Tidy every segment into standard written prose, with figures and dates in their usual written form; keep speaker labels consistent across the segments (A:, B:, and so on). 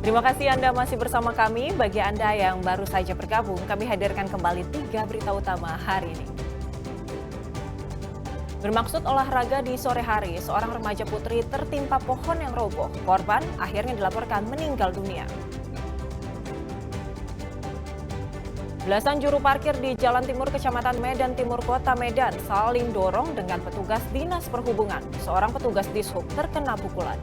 A: Terima kasih Anda masih bersama kami. Bagi Anda yang baru saja bergabung, kami hadirkan kembali 3 berita utama hari ini. Bermaksud olahraga di sore hari, seorang remaja putri tertimpa pohon yang roboh. Korban akhirnya dilaporkan meninggal dunia. Belasan juru parkir di Jalan Timur Kecamatan Medan Timur Kota Medan saling dorong dengan petugas Dinas Perhubungan. Seorang petugas dishub terkena pukulan.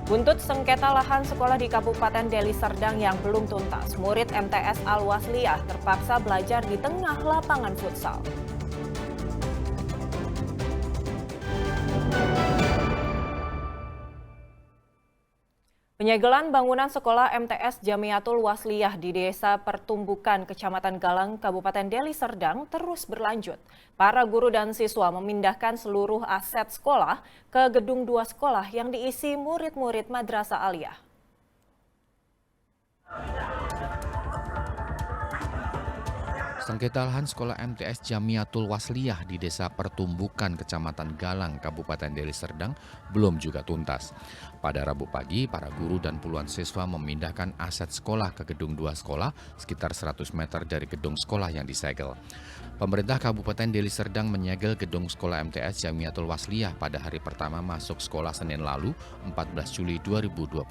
A: Buntut sengketa lahan sekolah di Kabupaten Deli Serdang yang belum tuntas, murid MTS Al-Wasliyah terpaksa belajar di tengah lapangan futsal. Penyegelan bangunan sekolah MTS Jamiatul Wasliyah di Desa Pertumbukan, Kecamatan Galang, Kabupaten Deli Serdang terus berlanjut. Para guru dan siswa memindahkan seluruh aset sekolah ke gedung 2 sekolah yang diisi murid-murid Madrasah Aliyah.
B: Sengketa lahan sekolah MTS Jamiatul Wasliyah di Desa Pertumbukan, Kecamatan Galang, Kabupaten Deli Serdang belum juga tuntas. Pada Rabu pagi, para guru dan puluhan siswa memindahkan aset sekolah ke gedung 2 sekolah sekitar 100 meter dari gedung sekolah yang disegel. Pemerintah Kabupaten Deli Serdang menyegel gedung sekolah MTS Jamiatul Wasliyah pada hari pertama masuk sekolah Senin lalu, 14 Juli 2025.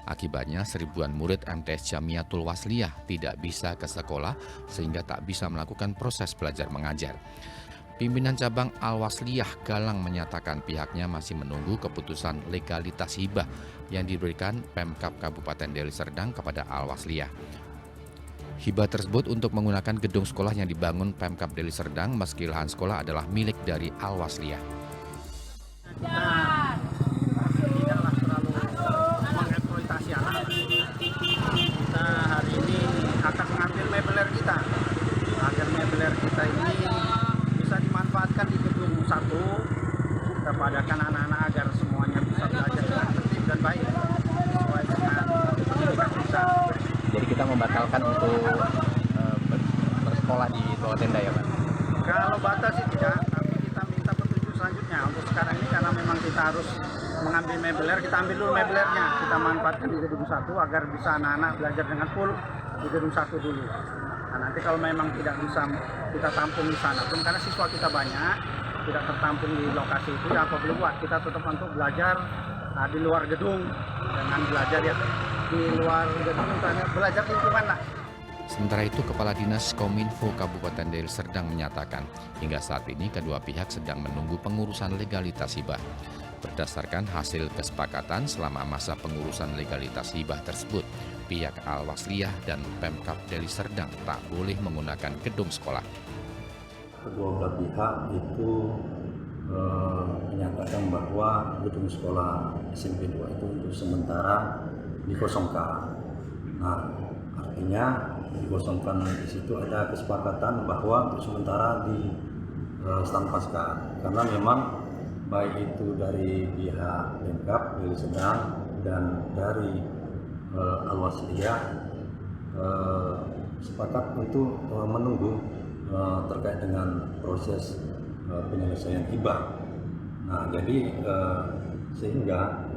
B: Akibatnya seribuan murid MTS Jamiatul Wasliyah tidak bisa ke sekolah sehingga tak bisa melakukan proses belajar mengajar. Pimpinan cabang Al-Wasliyah Galang menyatakan pihaknya masih menunggu keputusan legalitas hibah yang diberikan Pemkab Kabupaten Deli Serdang kepada Al-Wasliyah. Hibah tersebut untuk menggunakan gedung sekolah yang dibangun Pemkab Deli Serdang meski lahan sekolah adalah milik dari Al-Wasliyah.
C: Kita hari ini akan mengambil mebeler kita agar mebeler kita ini bisa dimanfaatkan di gedung 1. Kita padakan anak-anak agar semuanya bisa belajar dengan tertib dan baik sesuai dengan pendidikan kita.
D: Jadi kita membatalkan untuk bersekolah di bawah tenda ya Pak?
C: Kalau batas sih tidak, tapi kita minta petunjuk selanjutnya. Untuk sekarang ini karena memang kita harus mengambil mebeler, kita ambil dulu mebelernya, kita manfaatkan di gedung 1 agar bisa anak-anak belajar dengan full di gedung 1 dulu. Nah, nanti kalau memang tidak bisa kita tampung di sana pun karena siswa kita banyak tidak tertampung di lokasi itu, ya apa perlu buat kita tetap untuk belajar di luar gedung dengan belajar ya di luar gedung misalnya belajar lingkungan lah.
B: Sementara itu, Kepala Dinas Kominfo Kabupaten Deli Serdang menyatakan hingga saat ini kedua pihak sedang menunggu pengurusan legalitas hibah. Berdasarkan hasil kesepakatan selama masa pengurusan legalitas hibah tersebut, pihak Al-Wasliyah dan Pemkab Deli Serdang tak boleh menggunakan gedung sekolah.
E: Kedua belah pihak itu menyatakan bahwa gedung sekolah SMP 2 itu untuk sementara dikosongkan. Nah, artinya dikosongkan di situ ada kesepakatan bahwa untuk sementara distampaskan karena memang baik itu dari pihak Pemkab Deli Serdang dan dari Al-Wasliyah sepakat untuk menunggu terkait dengan proses penyelesaian hibah. Nah, jadi sehingga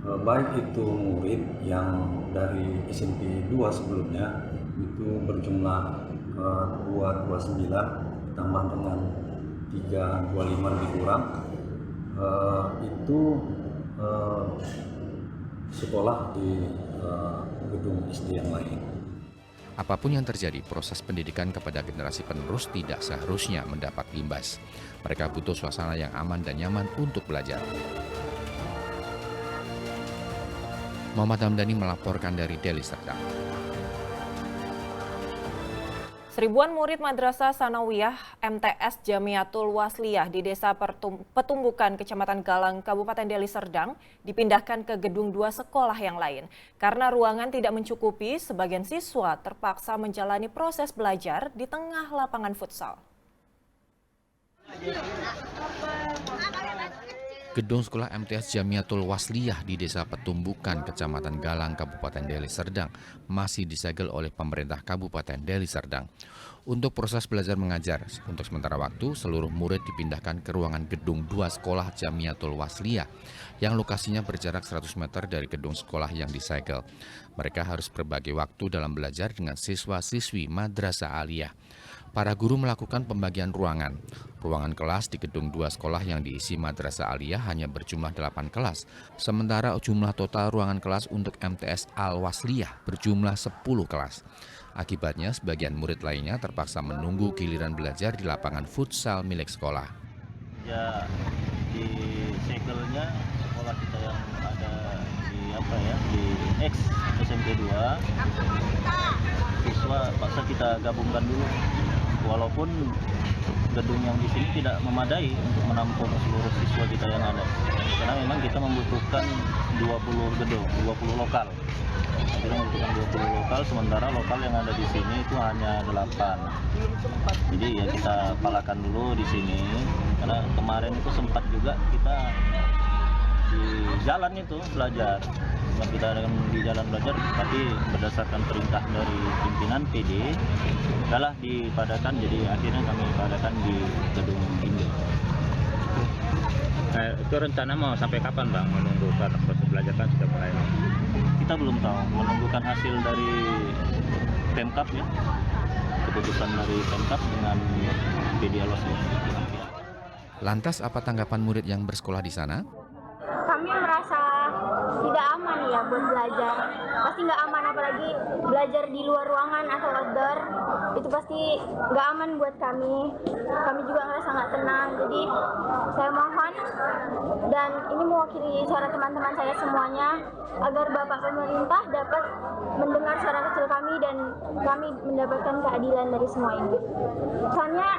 E: baik itu murid yang dari SMP 2 sebelumnya itu berjumlah 229 tambah dengan 325 lebih kurang itu sekolah di gedung SD yang lain.
B: Apapun yang terjadi, proses pendidikan kepada generasi penerus tidak seharusnya mendapat imbas. Mereka butuh suasana yang aman dan nyaman untuk belajar. Muhammad Hamdani melaporkan dari Deli Serdang.
A: Seribuan murid Madrasah Sanawiyah MTS Jamiatul Wasliyah di Desa Petumbukan, Kecamatan Galang, Kabupaten Deli Serdang dipindahkan ke gedung 2 sekolah yang lain. Karena ruangan tidak mencukupi, sebagian siswa terpaksa menjalani proses belajar di tengah lapangan futsal.
B: Gedung sekolah MTS Jamiatul Wasliyah di Desa Petumbukan, Kecamatan Galang, Kabupaten Deli Serdang masih disegel oleh pemerintah Kabupaten Deli Serdang. Untuk proses belajar mengajar, untuk sementara waktu seluruh murid dipindahkan ke ruangan gedung 2 sekolah Jamiatul Wasliyah yang lokasinya berjarak 100 meter dari gedung sekolah yang disegel. Mereka harus berbagi waktu dalam belajar dengan siswa-siswi Madrasah Aliyah. Para guru melakukan pembagian ruangan. Ruangan kelas di gedung 2 sekolah yang diisi Madrasah Aliyah hanya berjumlah 8 kelas. Sementara jumlah total ruangan kelas untuk MTS Al-Wasliyah berjumlah 10 kelas. Akibatnya sebagian murid lainnya terpaksa menunggu giliran belajar di lapangan futsal milik sekolah.
F: Ya, di segelnya sekolah kita yang ada di X SMP 2, siswa paksa kita gabungkan dulu. Walaupun gedung yang di sini tidak memadai untuk menampung seluruh siswa kita yang ada. Karena memang kita membutuhkan 20 gedung, 20 lokal. Kita membutuhkan 20 lokal, sementara lokal yang ada di sini itu hanya 8. Jadi ya kita palakan dulu di sini. Karena kemarin itu sempat juga kita di jalan itu belajar. Kita di jalan belajar, tapi berdasarkan perintah dari pimpinan PD, adalah dipadakan, jadi akhirnya kami padakan di gedung ini.
D: Itu rencana mau sampai kapan Bang menunggu karena proses belajar kan sudah mulai?
F: Kita belum tahu, menunggukan hasil dari Pemkab ya, keputusan dari Pemkab dengan PD Alosnya.
B: Lantas apa tanggapan murid yang bersekolah di sana?
G: Kami merasa tidak aman ya buat belajar. Pasti nggak aman, apalagi belajar di luar ruangan atau outdoor. Itu pasti nggak aman buat kami. Kami juga ngerasa nggak tenang. Jadi saya mohon, dan ini mewakili suara teman-teman saya semuanya, agar Bapak pemerintah dapat mendengar suara kecil kami dan kami mendapatkan keadilan dari semua ini. Soalnya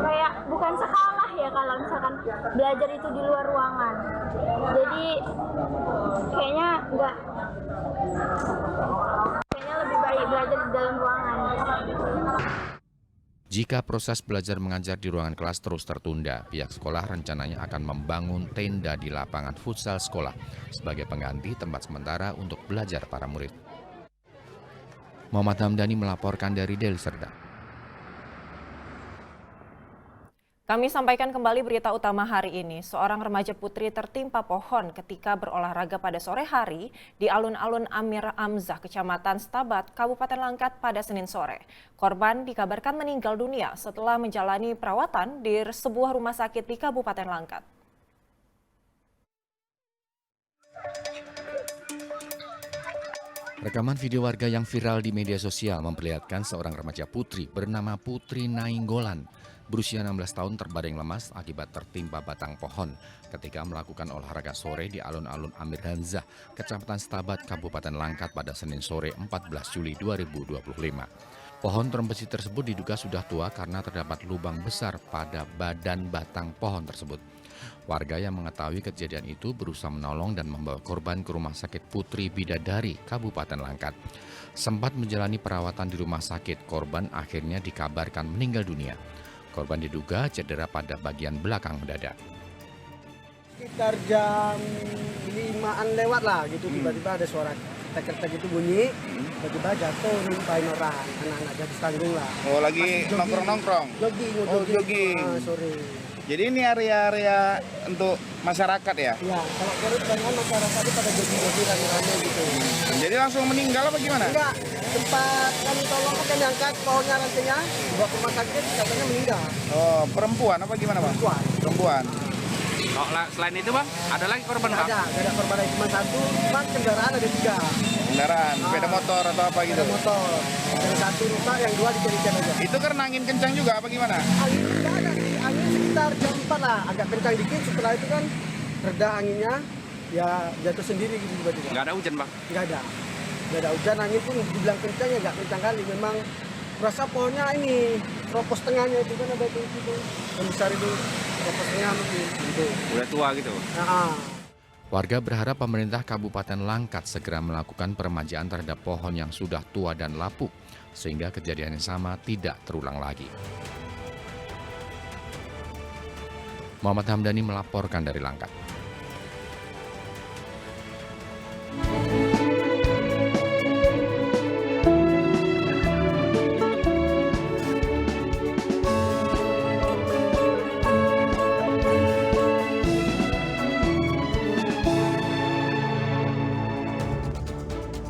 G: kayak bukan sekolah ya kalau misalkan belajar itu di luar ruangan. Jadi kayaknya lebih baik belajar di dalam ruangan.
B: Jika proses belajar mengajar di ruangan kelas terus tertunda, pihak sekolah rencananya akan membangun tenda di lapangan futsal sekolah sebagai pengganti tempat sementara untuk belajar para murid. Muhammad Hamdani melaporkan dari Deli Serdang.
A: Kami sampaikan kembali berita utama hari ini. Seorang remaja putri tertimpa pohon ketika berolahraga pada sore hari di alun-alun Amir Amzah, Kecamatan Stabat, Kabupaten Langkat pada Senin sore. Korban dikabarkan meninggal dunia setelah menjalani perawatan di sebuah rumah sakit di Kabupaten Langkat.
B: Rekaman video warga yang viral di media sosial memperlihatkan seorang remaja putri bernama Putri Nainggolan berusia 16 tahun terbaring lemas akibat tertimpa batang pohon ketika melakukan olahraga sore di alun-alun Amir Hamzah, Kecamatan Stabat, Kabupaten Langkat pada Senin sore 14 Juli 2025. Pohon trompesi tersebut diduga sudah tua karena terdapat lubang besar pada badan batang pohon tersebut. Warga yang mengetahui kejadian itu berusaha menolong dan membawa korban ke Rumah Sakit Putri Bidadari, Kabupaten Langkat. Sempat menjalani perawatan di rumah sakit, korban akhirnya dikabarkan meninggal dunia. Korban diduga cedera pada bagian belakang dada.
H: Sekitar jam 5-an lewat lah gitu, tiba-tiba ada suara tek-tek itu bunyi, tiba-tiba jatuh nimpain orang, anak-anak jadi tanggung lah.
I: Oh, lagi nongkrong-nongkrong? Jogging.
H: Sore.
I: Jadi ini area-area untuk masyarakat ya?
H: Iya, kalau sore kebanyakan masyarakat itu pada jogging rame-rame gitu.
I: Jadi langsung meninggal apa gimana?
H: Enggak, tempat kami tolong kan diangkat pohonnya rantingnya, dibawa ke rumah sakit, katanya meninggal.
I: Oh, perempuan apa gimana Bang? Perempuan.
D: Oh, selain itu Bang, ada lagi korban Bang?
H: Ada korban lagi cuma satu, cuma kendaraan ada 3.
I: Kendaraan, sepeda motor atau apa gitu?
H: Sepeda motor, yang satu rusak, yang 2 dijadikan aja.
I: Itu karena angin kencang juga apa gimana?
H: Angin enggak ada sih, angin sekitar jam 4 lah, agak kencang dikit, setelah itu kan reda anginnya, ya jatuh sendiri gitu tiba-tiba.
D: Nggak ada hujan Bang?
H: Nggak ada hujan, angin pun dibilang kencang ya nggak kencang kali, memang rasa pohonnya ini, ropos tengahnya itu kan ada itu, yang besar itu, ropos tengah mungkin gitu.
D: Udah tua gitu?
H: Nah,
B: Warga berharap pemerintah Kabupaten Langkat segera melakukan peremajaan terhadap pohon yang sudah tua dan lapuk, sehingga kejadian yang sama tidak terulang lagi. Muhammad Hamdani melaporkan dari Langkat.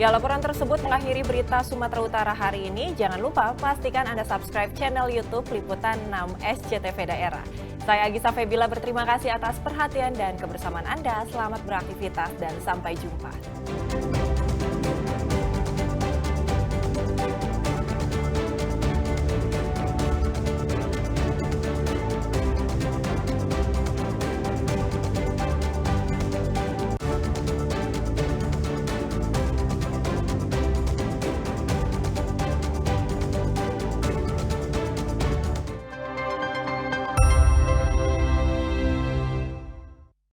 A: Ya, laporan tersebut mengakhiri berita Sumatera Utara hari ini. Jangan lupa pastikan Anda subscribe channel YouTube Liputan 6 SCTV Daerah. Saya Agisa Febila berterima kasih atas perhatian dan kebersamaan Anda. Selamat beraktivitas dan sampai jumpa.